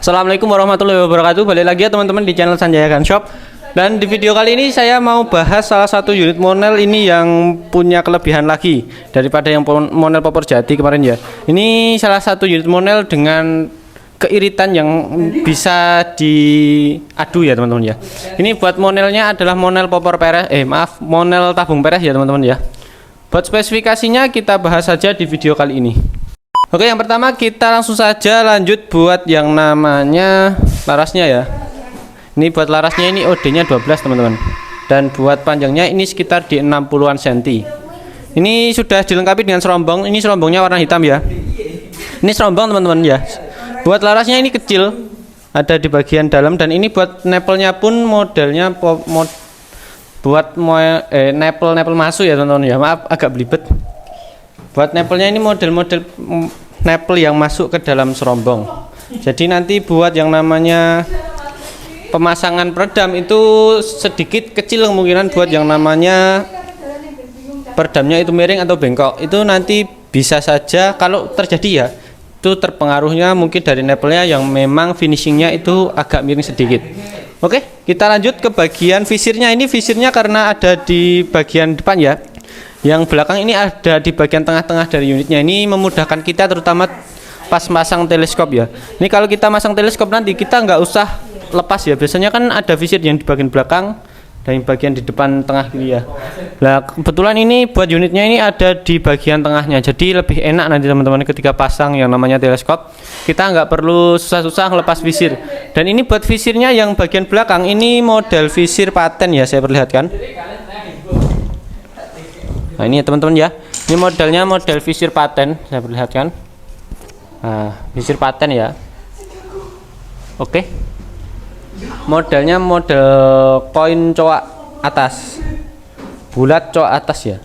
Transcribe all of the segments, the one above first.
Assalamualaikum warahmatullahi wabarakatuh. Balik lagi ya teman-teman di channel Sanjaya Gun Shop. Dan di video kali ini saya mau bahas salah satu unit monel ini yang punya kelebihan lagi daripada yang monel popor jati kemarin ya. Ini salah satu unit monel dengan keiritan yang bisa diadu ya teman-teman ya. Ini buat monelnya adalah monel popor peres, monel tabung peres ya teman-teman ya. Buat spesifikasinya kita bahas saja di video kali ini. Oke, yang pertama kita langsung saja lanjut buat yang namanya larasnya ya. Ini buat larasnya ini OD-nya 12 teman-teman. Dan buat panjangnya ini sekitar di 60-an cm. Ini sudah dilengkapi dengan serombong. Ini serombongnya warna hitam ya. Ini serombong teman-teman ya. Buat larasnya ini kecil, ada di bagian dalam, dan ini buat nepelnya pun modelnya buat nepel masuk ya teman-teman ya. Maaf agak belibet. Buat nepelnya ini model-model nepel yang masuk ke dalam serombong. Jadi nanti buat yang namanya pemasangan peredam itu sedikit kecil kemungkinan buat yang namanya peredamnya itu miring atau bengkok. Itu nanti bisa saja kalau terjadi ya. Itu terpengaruhnya mungkin dari nepelnya yang memang finishingnya itu agak miring sedikit. Oke, kita lanjut ke bagian visirnya. Ini visirnya karena ada di bagian depan ya. Yang belakang ini ada di bagian tengah-tengah dari unitnya. Ini memudahkan kita terutama pas masang teleskop ya. Ini kalau kita masang teleskop nanti kita nggak usah lepas ya. Biasanya kan ada visir yang di bagian belakang dan bagian di depan tengah gitu ya. Nah kebetulan ini buat unitnya ini ada di bagian tengahnya. Jadi lebih enak nanti teman-teman ketika pasang yang namanya teleskop. Kita nggak perlu susah-susah lepas visir. Dan ini buat visirnya yang bagian belakang ini model visir paten ya, saya perlihatkan. Nah ini ya teman-teman ya, ini modelnya model visir paten, saya perlihatkan. Nah visir paten ya. Oke, modelnya model koin coak atas, bulat coak atas ya.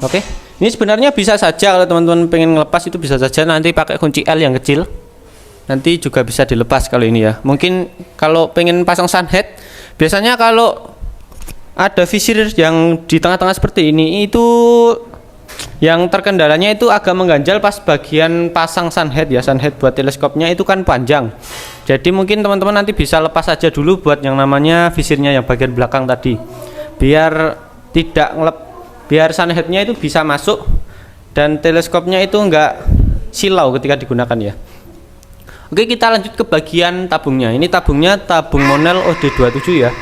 Oke, ini sebenarnya bisa saja kalau teman-teman pengen ngelepas itu bisa saja nanti pakai kunci L yang kecil, nanti juga bisa dilepas kalau ini ya. Mungkin kalau pengen pasang sunhead, biasanya kalau ada visir yang di tengah-tengah seperti ini itu yang terkendalanya itu agak mengganjal pas bagian pasang sunhead ya. Sunhead buat teleskopnya itu kan panjang, jadi mungkin teman-teman nanti bisa lepas aja dulu buat yang namanya visirnya yang bagian belakang tadi, biar biar sunheadnya itu bisa masuk dan teleskopnya itu enggak silau ketika digunakan ya. Oke, kita lanjut ke bagian tabungnya. Ini tabungnya tabung monel OD27 ya.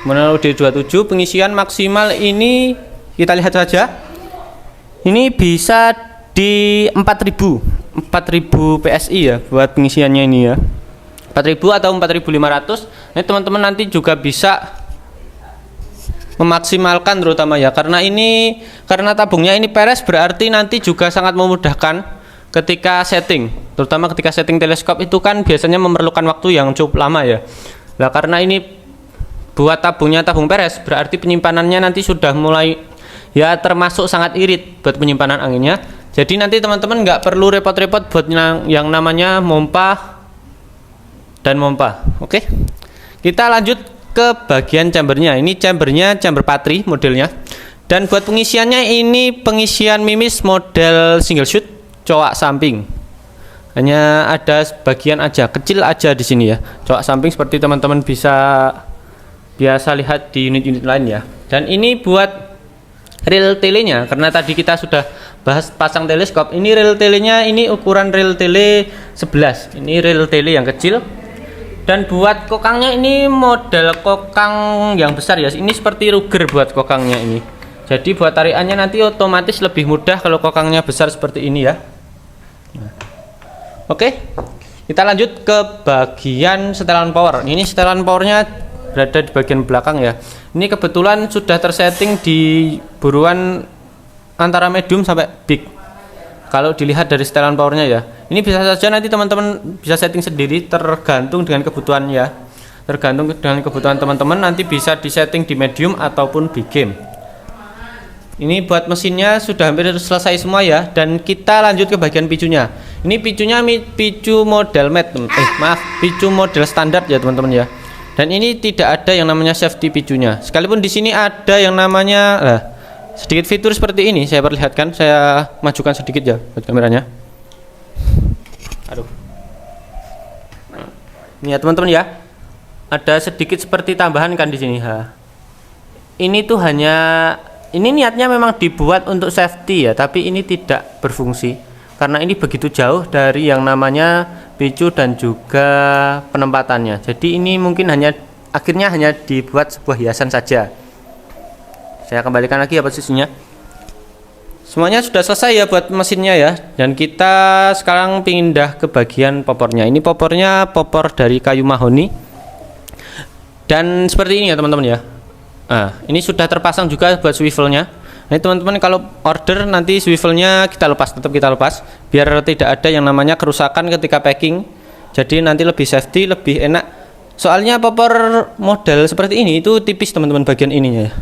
Monel OD27 pengisian maksimal ini kita lihat saja. Ini bisa di 4000 PSI ya buat pengisiannya ini ya. 4000 atau 4500. Ini teman-teman nanti juga bisa memaksimalkan terutama ya, karena tabungnya ini peres, berarti nanti juga sangat memudahkan ketika setting, terutama ketika setting teleskop itu kan biasanya memerlukan waktu yang cukup lama ya. Nah karena ini buat tabungnya tabung peres, berarti penyimpanannya nanti sudah mulai ya termasuk sangat irit buat penyimpanan anginnya. Jadi nanti teman-teman nggak perlu repot-repot buat yang namanya mompa dan mompa. Oke, kita lanjut ke bagian chambernya. Ini chambernya chamber patri modelnya. Dan buat pengisiannya ini pengisian mimis model single shoot coak samping. Hanya ada bagian aja, kecil aja di sini ya. Coak samping seperti teman-teman biasa lihat di unit-unit lain ya. Dan ini buat reel telenya, karena tadi kita sudah bahas pasang teleskop. Ini reel telenya ini ukuran reel tele 11. Ini reel tele yang kecil. Dan buat kokangnya ini model kokang yang besar ya. Ini seperti Ruger buat kokangnya ini. Jadi buat tarikannya nanti otomatis lebih mudah kalau kokangnya besar seperti ini ya. Nah. Oke, kita lanjut ke bagian setelan power. Ini setelan powernya berada di bagian belakang ya. Ini kebetulan sudah tersetting di buruan antara medium sampai big. Kalau dilihat dari setelan powernya ya, ini bisa saja nanti teman-teman bisa setting sendiri tergantung dengan kebutuhan ya. Tergantung dengan kebutuhan teman-teman nanti bisa disetting di medium ataupun big game. Ini buat mesinnya sudah hampir selesai semua ya. Dan kita lanjut ke bagian picunya. Ini picunya picu model matte, picu model standar ya teman-teman ya. Dan ini tidak ada yang namanya safety picunya. Sekalipun di sini ada yang namanya sedikit fitur seperti ini, saya perlihatkan. Saya majukan sedikit ya buat kameranya. Aduh. Ini ya teman-teman ya. Ada sedikit seperti tambahan kan di sini. Ini tuh ini niatnya memang dibuat untuk safety ya, tapi ini tidak berfungsi karena ini begitu jauh dari yang namanya picu dan juga penempatannya. Jadi ini mungkin akhirnya hanya dibuat sebuah hiasan saja. Saya kembalikan lagi ya posisinya. Semuanya sudah selesai ya buat mesinnya ya. Dan kita sekarang pindah ke bagian popornya. Ini popornya popor dari kayu mahoni. Dan seperti ini ya teman-teman ya. Nah, ini sudah terpasang juga buat swivelnya. Nah teman-teman, kalau order nanti swivelnya kita lepas, tetap kita lepas biar tidak ada yang namanya kerusakan ketika packing. Jadi nanti lebih safety, lebih enak. Soalnya popor model seperti ini itu tipis teman-teman bagian ininya ya.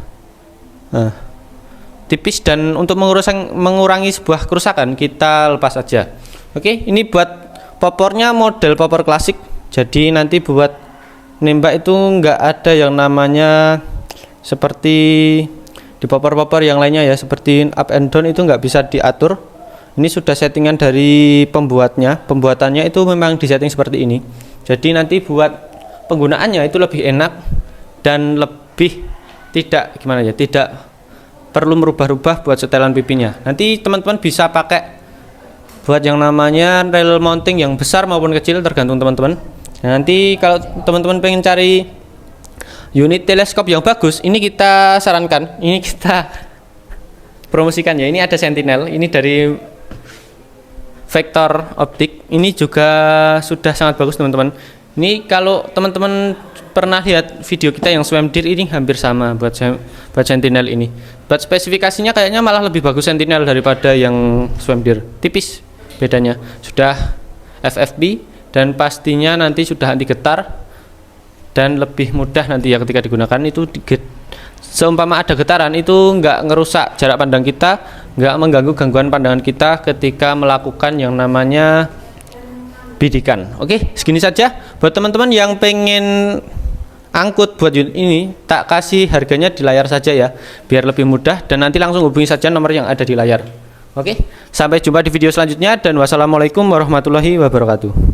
Nah, tipis, dan untuk mengurangi sebuah kerusakan kita lepas aja. Oke, ini buat popornya model popor klasik. Jadi nanti buat nembak itu nggak ada yang namanya seperti di popor-popor yang lainnya ya, seperti up and down itu nggak bisa diatur. Ini sudah settingan dari pembuatnya. Pembuatannya itu memang disetting seperti ini. Jadi nanti buat penggunaannya itu lebih enak dan lebih tidak perlu merubah-rubah buat setelan pipinya. Nanti teman-teman bisa pakai buat yang namanya rail mounting yang besar maupun kecil, tergantung teman-teman. Nah, nanti kalau teman-teman pengen cari unit teleskop yang bagus, ini kita sarankan, ini kita promosikan ya. Ini ada Sentinel, ini dari Vector Optik. Ini juga sudah sangat bagus teman-teman. Ini kalau teman-teman pernah lihat video kita yang Swam Deer, ini hampir sama buat Sentinel ini. Buat spesifikasinya kayaknya malah lebih bagus Sentinel daripada yang Swam Deer. Tipis bedanya. Sudah FFP dan pastinya nanti sudah anti getar dan lebih mudah nanti ya ketika digunakan. Itu seumpama ada getaran itu nggak ngerusak jarak pandang kita, nggak mengganggu gangguan pandangan kita ketika melakukan yang namanya bidikan. Oke, segini saja buat teman-teman yang pengen angkut buat unit ini, tak kasih harganya di layar saja ya biar lebih mudah, dan nanti langsung hubungi saja nomor yang ada di layar. Oke, sampai jumpa di video selanjutnya dan wassalamualaikum warahmatullahi wabarakatuh.